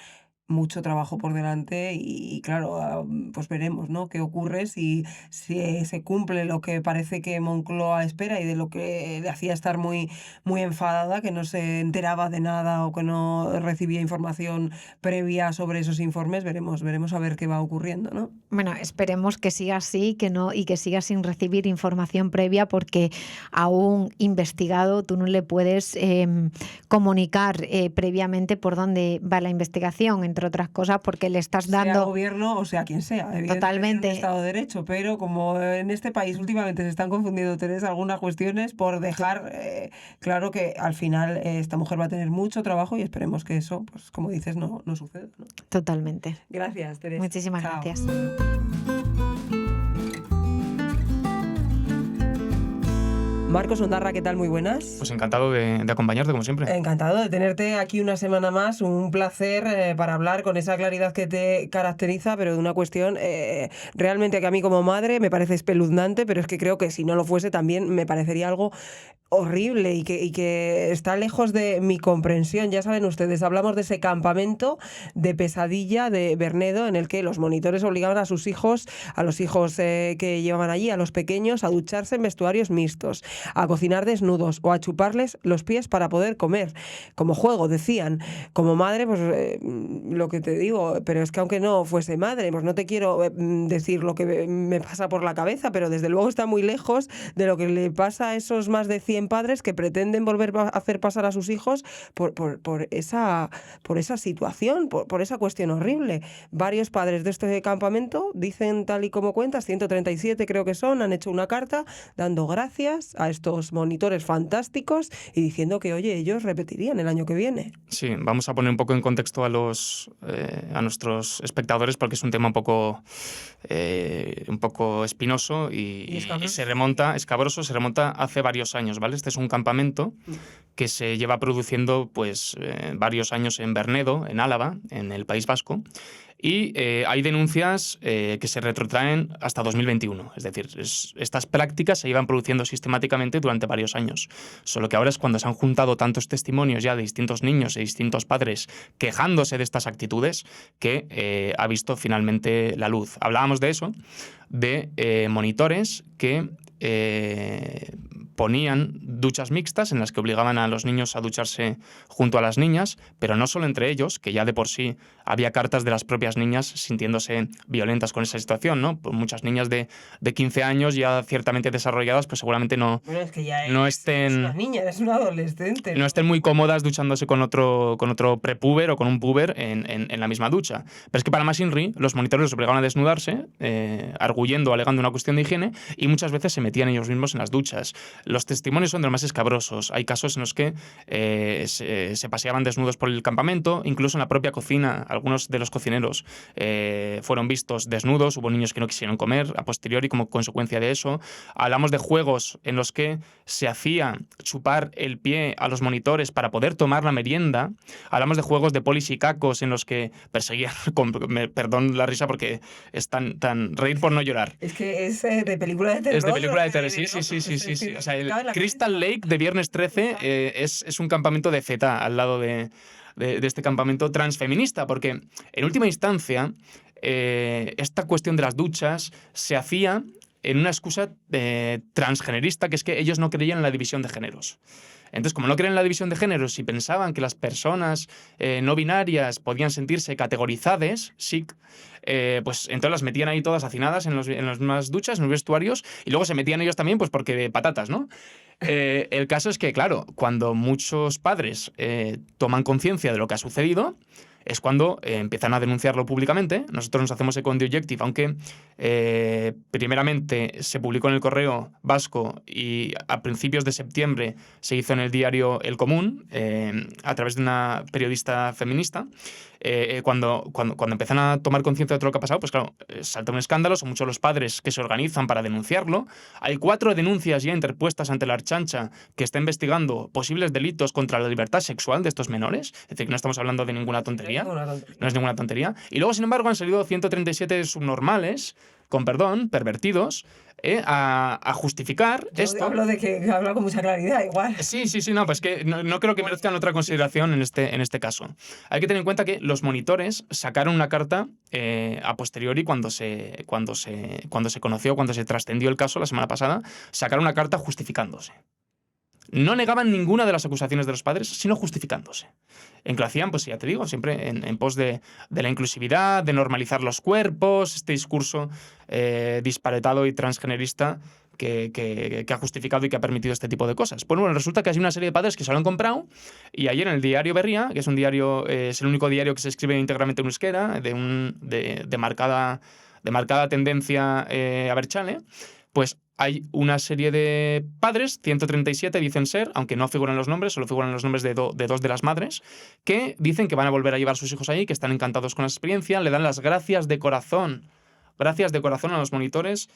mucho trabajo por delante y claro, pues veremos, ¿no? Qué ocurre si se cumple lo que parece que Moncloa espera y de lo que le hacía estar muy, muy enfadada, que no se enteraba de nada o que no recibía información previa sobre esos informes. Veremos a ver qué va ocurriendo, ¿no? Bueno, esperemos que siga así, y que siga sin recibir información previa, porque a un investigado tú no le puedes comunicar previamente por dónde va la investigación, entre otras cosas, porque le estás dando... Sea gobierno o sea quien sea, evidentemente totalmente. En un Estado de Derecho, pero como en este país últimamente se están confundiendo, Teresa, algunas cuestiones, por dejar claro que al final esta mujer va a tener mucho trabajo y esperemos que eso, pues como dices, no suceda, ¿no? Totalmente. Gracias, Teresa. Muchísimas Chao. gracias. Marcos Ondarra, ¿qué tal? Muy buenas. Pues encantado de acompañarte, como siempre. Encantado de tenerte aquí una semana más. Un placer para hablar con esa claridad que te caracteriza, pero de una cuestión realmente que a mí como madre me parece espeluznante, pero es que creo que si no lo fuese también me parecería algo horrible y que está lejos de mi comprensión. Ya saben ustedes, hablamos de ese campamento de pesadilla de Bernedo en el que los monitores obligaban a sus hijos, a los hijos que llevaban allí, a los pequeños, a ducharse en vestuarios mixtos, a cocinar desnudos o a chuparles los pies para poder comer. Como juego, decían. Como madre, pues lo que te digo, pero es que aunque no fuese madre, pues no te quiero decir lo que me pasa por la cabeza, pero desde luego está muy lejos de lo que le pasa a esos más de 100 100 padres que pretenden volver a hacer pasar a sus hijos por esa situación, por esa cuestión horrible. Varios padres de este campamento dicen, tal y como cuentas, 137 creo que son, han hecho una carta dando gracias a estos monitores fantásticos y diciendo que, oye, ellos repetirían el año que viene. Sí, vamos a poner un poco en contexto a nuestros espectadores, porque es un tema un poco espinoso y escabroso, se remonta hace varios años, ¿vale? Este es un campamento que se lleva produciendo varios años en Bernedo, en Álava, en el País Vasco. Y hay denuncias que se retrotraen hasta 2021. Es decir, estas prácticas se llevan produciendo sistemáticamente durante varios años. Solo que ahora es cuando se han juntado tantos testimonios ya de distintos niños y distintos padres quejándose de estas actitudes que ha visto finalmente la luz. Hablábamos de eso, de monitores que ponían duchas mixtas en las que obligaban a los niños a ducharse junto a las niñas, pero no solo entre ellos, que ya de por sí había cartas de las propias niñas sintiéndose violentas con esa situación, ¿no? Pues muchas niñas de 15 años ya ciertamente desarrolladas, pues seguramente no estén... Es una niña, es una adolescente. No estén muy cómodas duchándose con otro prepúber o con un puber en la misma ducha. Pero es que para más Inri, los monitores los obligaban a desnudarse, arguyendo, alegando una cuestión de higiene, y muchas veces se metían ellos mismos en las duchas. Los testimonios son de los más escabrosos. Hay casos en los que se paseaban desnudos por el campamento, incluso en la propia cocina. Algunos de los cocineros fueron vistos desnudos, hubo niños que no quisieron comer a posteriori como consecuencia de eso. Hablamos de juegos en los que se hacía chupar el pie a los monitores para poder tomar la merienda. Hablamos de juegos de polis y cacos en los que perseguían, perdón la risa porque es tan reír por no llorar. Es que es de película de terror. Es de película de terror, sí. O sea, el Crystal Lake de Viernes 13 es un campamento de feta al lado de este campamento transfeminista, porque en última instancia esta cuestión de las duchas se hacía en una excusa transgenerista, que es que ellos no creían en la división de géneros. Entonces, como no creen en la división de géneros y pensaban que las personas no binarias podían sentirse categorizadas, SIC, pues entonces las metían ahí todas hacinadas en las mismas duchas, en los vestuarios, y luego se metían ellos también, pues porque de patatas, ¿no? El caso es que, claro, cuando muchos padres toman conciencia de lo que ha sucedido, es cuando empiezan a denunciarlo públicamente. Nosotros nos hacemos eco en The Objective, aunque primeramente se publicó en el Correo Vasco y a principios de septiembre se hizo en el diario El Común, a través de una periodista feminista. Cuando empiezan a tomar conciencia de todo lo que ha pasado, pues claro, salta un escándalo, son muchos los padres que se organizan para denunciarlo. Hay 4 denuncias ya interpuestas ante la Archancha que está investigando posibles delitos contra la libertad sexual de estos menores, es decir, que no estamos hablando de ninguna tontería. No es ninguna tontería. Y luego, sin embargo, han salido 137 subnormales, con perdón, pervertidos, a justificar esto. Hablo de que habla con mucha claridad, igual. Sí, no, pues que no creo que merezcan otra consideración en este caso. Hay que tener en cuenta que los monitores sacaron una carta a posteriori cuando se conoció, cuando se trascendió el caso la semana pasada, sacaron una carta justificándose. No negaban ninguna de las acusaciones de los padres, sino justificándose. En que lo hacían, pues ya te digo, siempre en pos de la inclusividad, de normalizar los cuerpos, este discurso disparetado y transgenerista que ha justificado y que ha permitido este tipo de cosas. Pues bueno, resulta que hay una serie de padres que se lo han comprado y ayer en el diario Berria, que es un diario, es el único diario que se escribe íntegramente en euskera, de marcada tendencia abertzale, pues hay una serie de padres, 137 dicen ser, aunque no figuran los nombres, solo figuran los nombres de 2 de las madres, que dicen que van a volver a llevar a sus hijos ahí, que están encantados con la experiencia, le dan las gracias de corazón. Gracias de corazón a los monitores.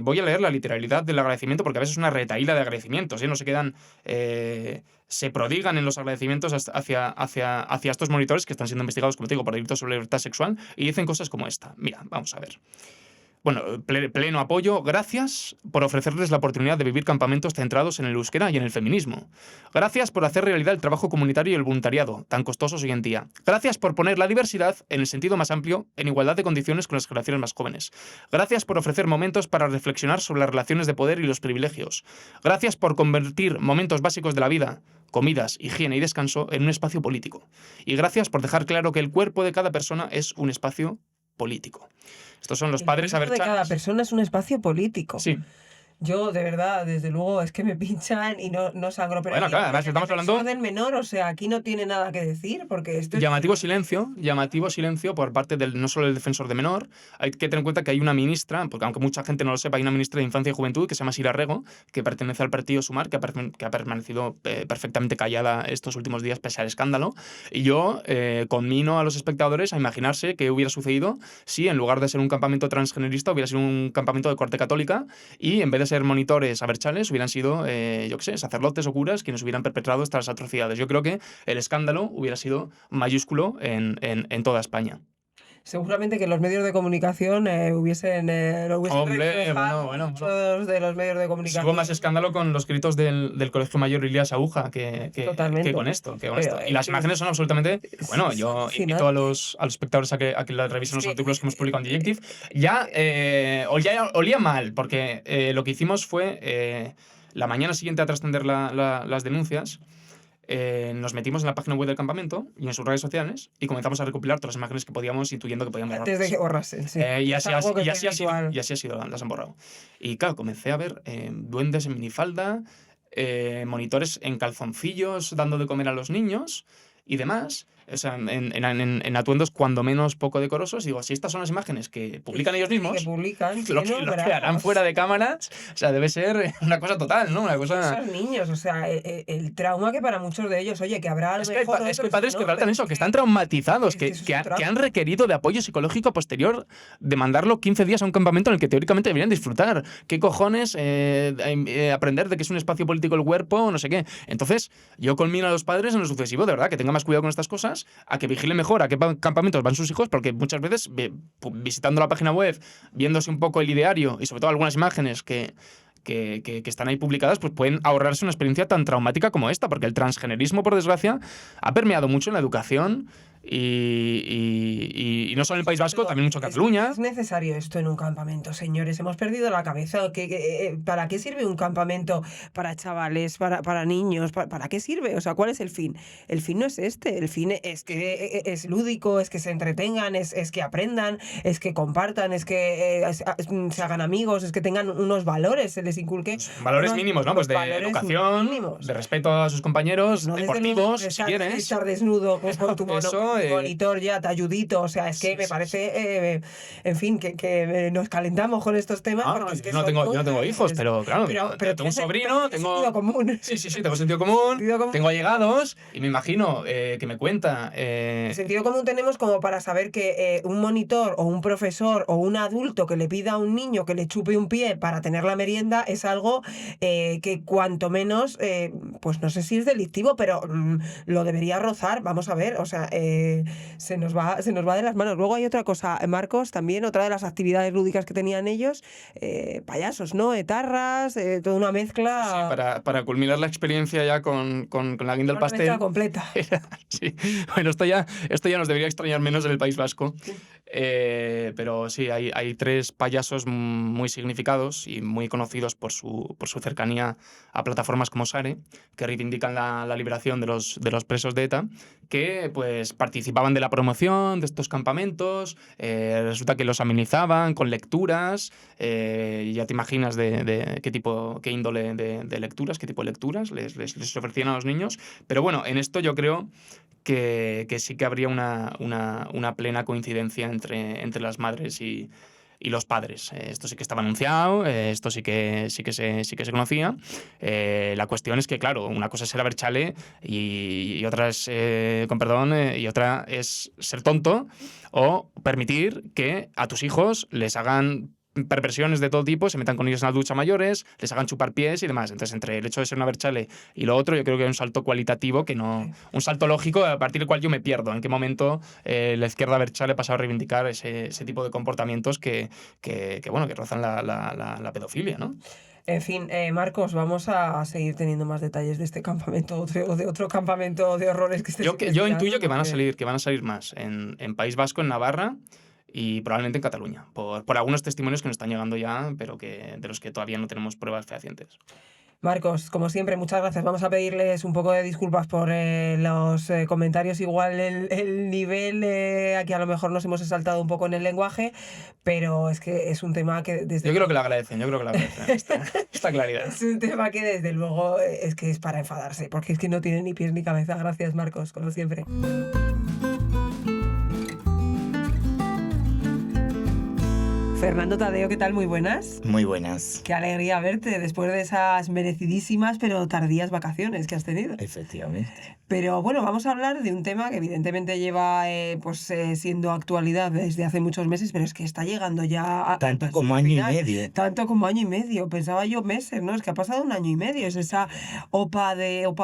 Voy a leer la literalidad del agradecimiento porque a veces es una retahíla de agradecimientos. No se quedan... se prodigan en los agradecimientos hacia estos monitores que están siendo investigados, como te digo, por delitos sobre libertad sexual y dicen cosas como esta. Mira, vamos a ver. Bueno, pleno apoyo. Gracias por ofrecerles la oportunidad de vivir campamentos centrados en el euskera y en el feminismo. Gracias por hacer realidad el trabajo comunitario y el voluntariado, tan costosos hoy en día. Gracias por poner la diversidad en el sentido más amplio, en igualdad de condiciones con las generaciones más jóvenes. Gracias por ofrecer momentos para reflexionar sobre las relaciones de poder y los privilegios. Gracias por convertir momentos básicos de la vida, comidas, higiene y descanso, en un espacio político. Y gracias por dejar claro que el cuerpo de cada persona es un espacio político. Estos son los padres abertzales. El cuerpo de cada persona es un espacio político. Sí. Yo, de verdad, desde luego, es que me pinchan y no sangro. Pero Bueno, aquí claro, el además estamos hablando... defensor del menor, o sea, aquí no tiene nada que decir, porque esto es... Llamativo silencio por parte del no solo del defensor de menor. Hay que tener en cuenta que hay una ministra, porque aunque mucha gente no lo sepa, hay una ministra de Infancia y Juventud que se llama Sira Rego, que pertenece al partido Sumar, que ha permanecido perfectamente callada estos últimos días pese al escándalo. Y yo conmino a los espectadores a imaginarse qué hubiera sucedido si en lugar de ser un campamento transgenerista hubiera sido un campamento de corte católica y en vez de ser monitores abertzales hubieran sido, yo qué sé, sacerdotes o curas quienes hubieran perpetrado estas atrocidades. Yo creo que el escándalo hubiera sido mayúsculo en toda España. Seguramente que los medios de comunicación lo hubiesen Hombre, reflejado, bueno. muchos de los medios de comunicación. Hubo más escándalo con los gritos del Colegio Mayor Ilías Aguja que con esto. Y las imágenes son absolutamente... Bueno, yo invito a los espectadores a que revisen los artículos que hemos publicado en Dijective. Ya olía mal, porque lo que hicimos fue, la mañana siguiente a trascender las denuncias, nos metimos en la página web del campamento y en sus redes sociales y comenzamos a recopilar todas las imágenes que podíamos, intuyendo que podían borrar. Antes de que borrasen, sí. Y así ha sido, las han borrado. Y claro, comencé a ver duendes en minifalda, monitores en calzoncillos dando de comer a los niños y demás. O sea, en atuendos cuando menos poco decorosos. Digo, si estas son las imágenes que publican ellos mismos, que publican, lo que harán fuera de cámaras, o sea, debe ser una cosa total, ¿no? Una cosa... Esos niños, o sea, el trauma que para muchos de ellos, oye, que habrá a lo mejor... Es que hay padres que tratan eso, que están traumatizados, que han requerido de apoyo psicológico posterior de mandarlo 15 días a un campamento en el que teóricamente deberían disfrutar. ¿Qué cojones aprender de que es un espacio político el cuerpo? No sé qué. Entonces, yo conmino a los padres en lo sucesivo, de verdad, que tengan más cuidado con estas cosas, a que vigilen mejor a qué campamentos van sus hijos, porque muchas veces visitando la página web, viéndose un poco el ideario y sobre todo algunas imágenes que están ahí publicadas, pues pueden ahorrarse una experiencia tan traumática como esta, porque el transgenerismo, por desgracia, ha permeado mucho en la educación y no solo en el País Vasco, también mucho en Cataluña. ¿Es necesario esto en un campamento, señores? Hemos perdido la cabeza. ¿Para qué sirve un campamento para chavales, para niños? ¿Para qué sirve? O sea, ¿cuál es el fin? El fin no es este. El fin es que es lúdico, es que se entretengan, es que aprendan, es que compartan, es que se hagan amigos, es que tengan unos valores, se les inculque. Valores mínimos, ¿no? Pues de educación, mínimos, de respeto a sus compañeros, no deportivos, si quieres. Estar desnudo con tu monitor ya, talludito, o sea, es que me parece, en fin, que nos calentamos con estos temas. Yo no tengo hijos, pero claro, pero tengo un sobrino, tengo sentido común. Sí, tengo sentido común, tengo allegados y me imagino que me cuenta. Sentido común tenemos como para saber que un monitor o un profesor o un adulto que le pida a un niño que le chupe un pie para tener la merienda es algo que cuanto menos, pues no sé si es delictivo, pero lo debería rozar, vamos a ver, o sea, se nos va de las manos. Luego hay otra cosa, Marcos, también otra de las actividades lúdicas que tenían ellos, payasos, ¿no? Etarras, toda una mezcla. Sí, para culminar la experiencia ya con la guinda del pastel. Una mezcla completa. Sí. Bueno, esto ya nos debería extrañar menos en el País Vasco. Pero sí, hay 3 payasos muy significados y muy conocidos por su cercanía a plataformas como Sare, que reivindican la liberación de los presos de ETA, que pues participaban de la promoción de estos campamentos, resulta que los amenizaban con lecturas, ya te imaginas de qué índole de lecturas, qué tipo de lecturas les ofrecían a los niños, pero bueno, en esto yo creo que sí que habría una plena coincidencia entre las madres y los padres. Esto sí que estaba anunciado, esto sí que se conocía. La cuestión es que, claro, una cosa es ser abertzale y otra es, con perdón, y otra es ser tonto o permitir que a tus hijos les hagan perversiones de todo tipo, se metan con ellos en la ducha mayores, les hagan chupar pies y demás. Entonces, entre el hecho de ser una abertzale y lo otro, yo creo que hay un salto cualitativo un salto lógico a partir del cual yo me pierdo. ¿En qué momento la izquierda abertzale pasa a reivindicar ese tipo de comportamientos que rozan la pedofilia, ¿no? En fin, Marcos, vamos a seguir teniendo más detalles de este campamento o de otro campamento de horrores que estés Yo intuyo que van a salir más en País Vasco, en Navarra y probablemente en Cataluña, por algunos testimonios que nos están llegando ya, pero de los que todavía no tenemos pruebas fehacientes. Marcos, como siempre, muchas gracias. Vamos a pedirles un poco de disculpas por los comentarios, igual el nivel, aquí a lo mejor nos hemos exaltado un poco en el lenguaje, pero es que es un tema que desde... Yo creo que lo agradecen esta claridad. Es un tema que desde luego es que es para enfadarse, porque es que no tiene ni pies ni cabeza. Gracias, Marcos, como siempre. Fernando Tadeo, ¿qué tal? Muy buenas. Muy buenas. Qué alegría verte después de esas merecidísimas pero tardías vacaciones que has tenido. Efectivamente. Pero bueno, vamos a hablar de un tema que evidentemente lleva siendo actualidad desde hace muchos meses, pero es que está llegando ya a Tanto su como año y final. medio. Tanto como año y medio. Pensaba yo meses, ¿no? Es que ha pasado un año y medio. Es esa OPA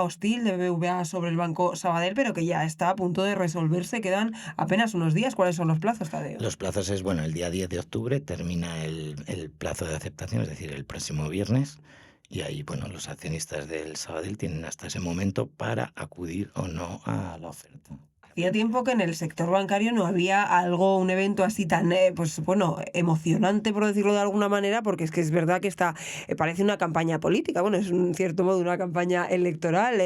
hostil de BBVA sobre el Banco Sabadell, pero que ya está a punto de resolverse. Quedan apenas unos días. ¿Cuáles son los plazos, Tadeo? Los plazos es, bueno, el día 10 de octubre termina el plazo de aceptación, es decir, el próximo viernes. Y ahí, bueno, los accionistas del Sabadell tienen hasta ese momento para acudir o no a la oferta. Hacía tiempo que en el sector bancario no había un evento así tan, emocionante, por decirlo de alguna manera, porque es que es verdad que parece una campaña política. Bueno, es en cierto modo una campaña electoral,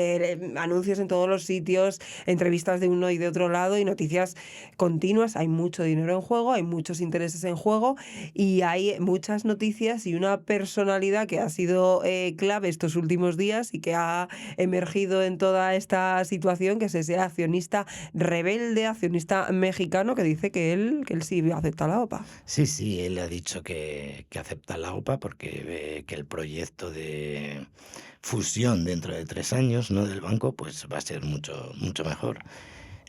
anuncios en todos los sitios, entrevistas de uno y de otro lado y noticias continuas. Hay mucho dinero en juego, hay muchos intereses en juego y hay muchas noticias y una personalidad que ha sido clave estos últimos días y que ha emergido en toda esta situación, que es ese accionista rebelde, accionista mexicano, que dice que él sí acepta la OPA. Sí, él ha dicho que acepta la OPA porque ve que el proyecto de fusión dentro de 3 años, ¿no?, del banco, pues va a ser mucho mejor.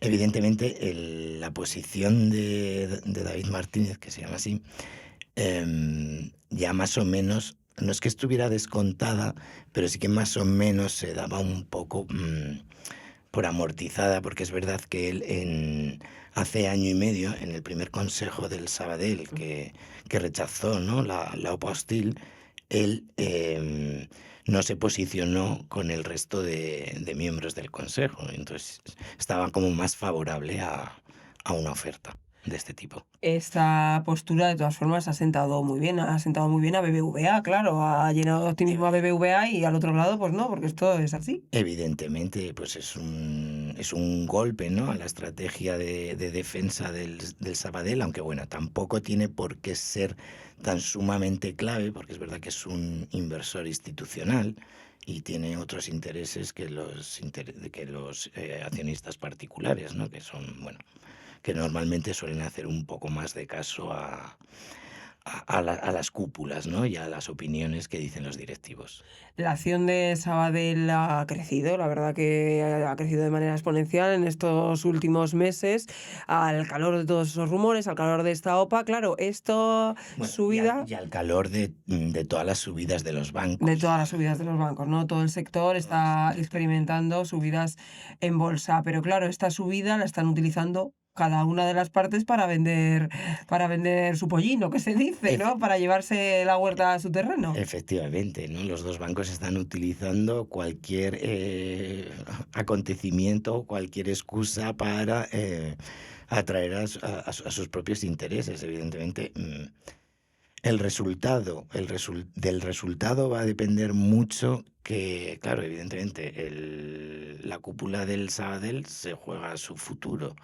Evidentemente, la posición de David Martínez, que se llama así, ya más o menos, no es que estuviera descontada, pero sí que más o menos se daba un poco por amortizada, porque es verdad que él hace año y medio, en el primer consejo del Sabadell, que rechazó, ¿no?, la OPA hostil, él no se posicionó con el resto de miembros del consejo, entonces estaba como más favorable a una oferta de este tipo. Esta postura, de todas formas, ha sentado muy bien a BBVA, claro, ha llenado de optimismo a BBVA y al otro lado, pues no, porque esto es así. Evidentemente, pues es un golpe, ¿no?, a la estrategia de defensa del Sabadell, aunque bueno, tampoco tiene por qué ser tan sumamente clave, porque es verdad que es un inversor institucional y tiene otros intereses que los accionistas particulares, ¿no?, que son, bueno, que normalmente suelen hacer un poco más de caso a las cúpulas, ¿no?, y a las opiniones que dicen los directivos. La acción de Sabadell ha crecido, la verdad que ha crecido de manera exponencial en estos últimos meses, al calor de todos esos rumores, al calor de esta OPA. Claro, esto subida... Y al calor de todas las subidas de los bancos. De todas las subidas de los bancos, ¿no? Todo el sector está experimentando subidas en bolsa, pero claro, esta subida la están utilizando cada una de las partes para vender su pollino, que se dice, ¿no? Para llevarse la huerta a su terreno. Efectivamente, ¿no? Los dos bancos están utilizando cualquier acontecimiento, cualquier excusa para atraer a sus propios intereses. Evidentemente, del resultado va a depender mucho que, claro, evidentemente, la cúpula del Sabadell se juega su futuro.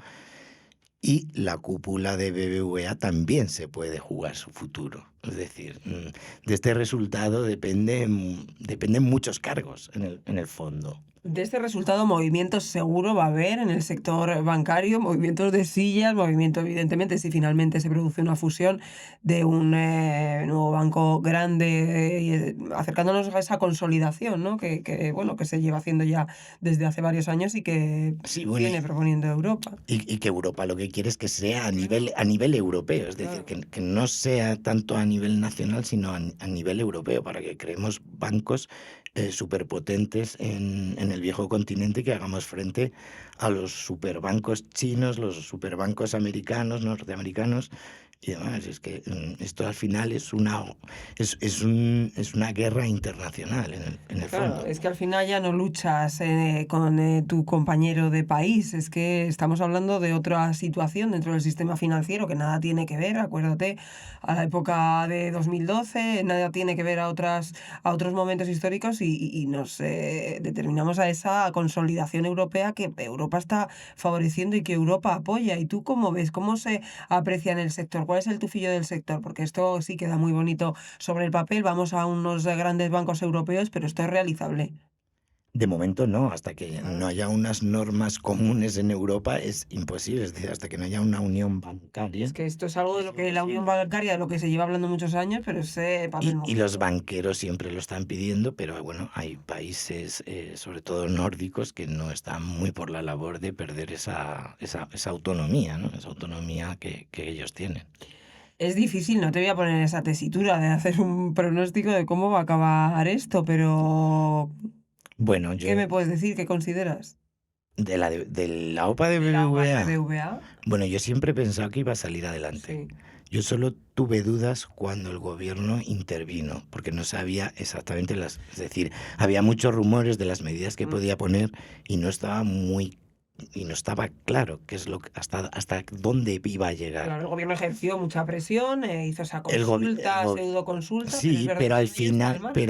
Y la cúpula de BBVA también se puede jugar su futuro. Es decir, de este resultado dependen muchos cargos en el fondo. De este resultado, movimientos seguro va a haber en el sector bancario, movimientos de sillas, movimiento evidentemente si finalmente se produce una fusión de un nuevo banco grande, acercándonos a esa consolidación, ¿no? que se lleva haciendo ya desde hace varios años y que viene proponiendo Europa. Y que Europa lo que quiere es que sea a nivel europeo, es decir, que no sea tanto a nivel nacional, sino a nivel europeo, para que creemos bancos superpotentes en el viejo continente, que hagamos frente a los superbancos chinos, los superbancos americanos, norteamericanos Y además es que esto al final es una guerra internacional en el Claro, fondo. es que al final ya no luchas con tu compañero de país, es que estamos hablando de otra situación dentro del sistema financiero que nada tiene que ver, acuérdate, a la época de 2012, nada tiene que ver a otros momentos históricos y nos determinamos a esa consolidación europea que Europa está favoreciendo y que Europa apoya. ¿Y tú cómo ves? ¿Cómo se aprecia en el sector? ¿Cuál es el tufillo del sector? Porque esto sí queda muy bonito sobre el papel, vamos a unos grandes bancos europeos, pero esto es realizable. De momento no, hasta que Claro. no haya unas normas comunes en Europa es imposible, es decir, hasta que no haya una unión bancaria. Es que esto es algo de Es lo que la unión imposible. bancaria, de lo que se lleva hablando muchos años, pero ese papel Y los mojado. banqueros siempre lo están pidiendo, pero bueno, hay países, sobre todo nórdicos, que no están muy por la labor de perder esa autonomía, ¿no? Esa autonomía que ellos tienen. Es difícil, no te voy a poner esa tesitura de hacer un pronóstico de cómo va a acabar esto, pero Bueno, ¿qué me yo puedes decir? ¿Qué consideras? de la OPA de ¿De la OPA BBVA, BBVA? bueno, yo siempre he pensado que iba a salir adelante. Sí. Yo solo tuve dudas cuando el gobierno intervino, porque no sabía exactamente es decir, había muchos rumores de las medidas que Mm. podía poner y no estaba claro qué es hasta dónde iba a llegar. Claro, el gobierno ejerció mucha presión, hizo esa El gobi- el consulta, go- pseudo consulta, pero es sí, verdad pero que al ellos están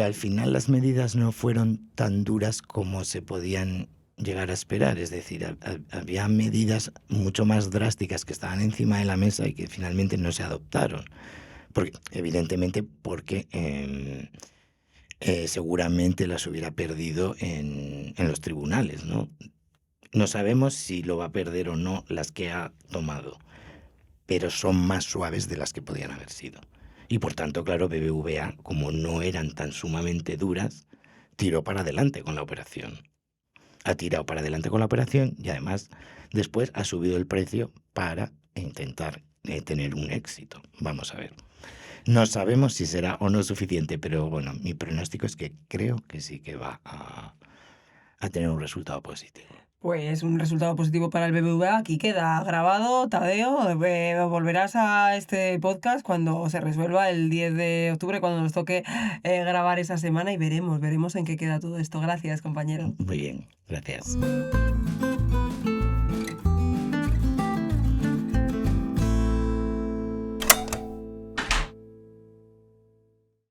al final margen. las medidas no fueron tan duras como se podían llegar a esperar. Es decir, había medidas mucho más drásticas que estaban encima de la mesa y que finalmente no se adoptaron. Evidentemente porque seguramente las hubiera perdido en los tribunales, ¿no? No sabemos si lo va a perder o no las que ha tomado, pero son más suaves de las que podían haber sido. Y por tanto, claro, BBVA, como no eran tan sumamente duras, tiró para adelante con la operación. Ha tirado para adelante con la operación y además después ha subido el precio para intentar tener un éxito. Vamos a ver. No sabemos si será o no suficiente, pero bueno, mi pronóstico es que creo que sí que va a tener un resultado positivo. Pues un resultado positivo para el BBVA. Aquí queda grabado, Tadeo. Volverás a este podcast cuando se resuelva el 10 de octubre, cuando nos toque grabar esa semana y veremos en qué queda todo esto. Gracias, compañero. Muy bien, gracias.